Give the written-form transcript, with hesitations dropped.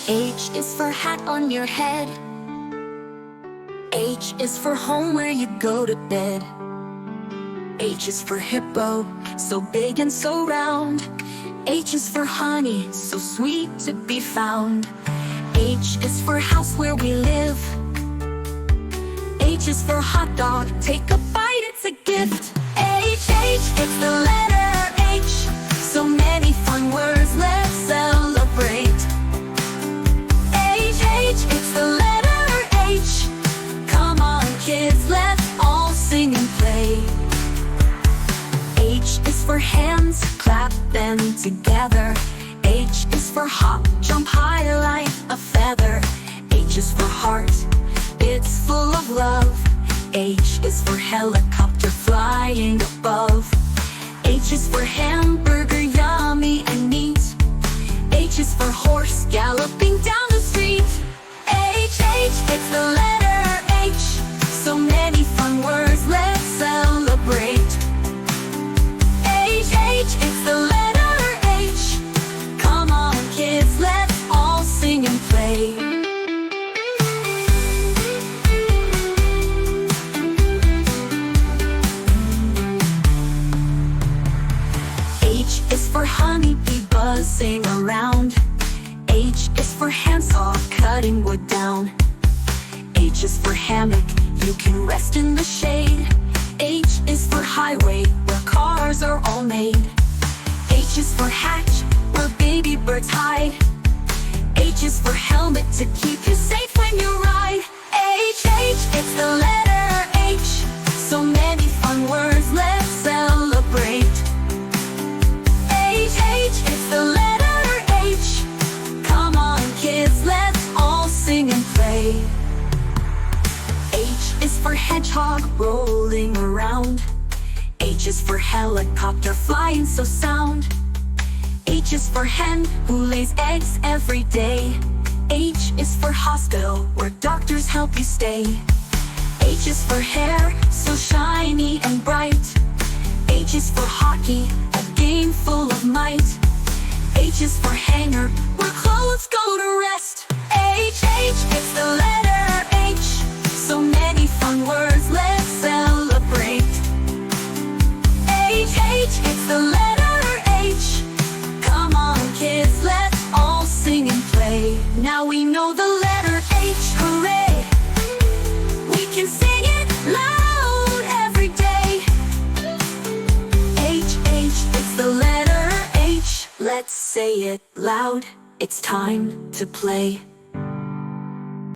H is for hat on your head. H is for home where you go to bed. H is for hippo, so big and so round. H is for honey, so sweet to be found. H is for house where we live. H is for hot dog, take a bite, it's a gift. H, it's the letter H. So many fun words, let's celebrate. H, it's the letter H. Come on kids, let's all sing and play. H is for hands, clap them together. H is for hop, jump high like a feather. H is for heart, it's full of love. H is for helicopter flying above. H is for hamburger, yummy and neat. H is for horse galloping down the street. H, it's the letter H. So many fun words, let's celebrate. H, it's the letter H. Come on kids, let's all sing and play. H is for honeybee buzzing around. H is for handsaw cutting wood down. H is for hammock, you can rest in the shade. H is for highway, where cars are all made. H is for hatch, where baby birds hide. H is for helmet, to keep you safe when you ride. H, it's the letter H. So many fun words, let's celebrate. H, it's the letter H. Come on kids, let's all sing and play. H is for hedgehog rolling around. H is for helicopter flying so sound. H is for hen who lays eggs every day. H is for hospital, where doctors help you stay. H is for hair, so shiny and bright. H is for hockey, a game full of might. H is for hanger, where clothes go to rest. H, it's the letter H. So many fun words, let's celebrate. H, it's the letter H. Come on kids, let's all sing and play. Now we know the letter H, hooray! We can sing it loud every day. H, it's the letter H. Let's say it loud, it's time to play.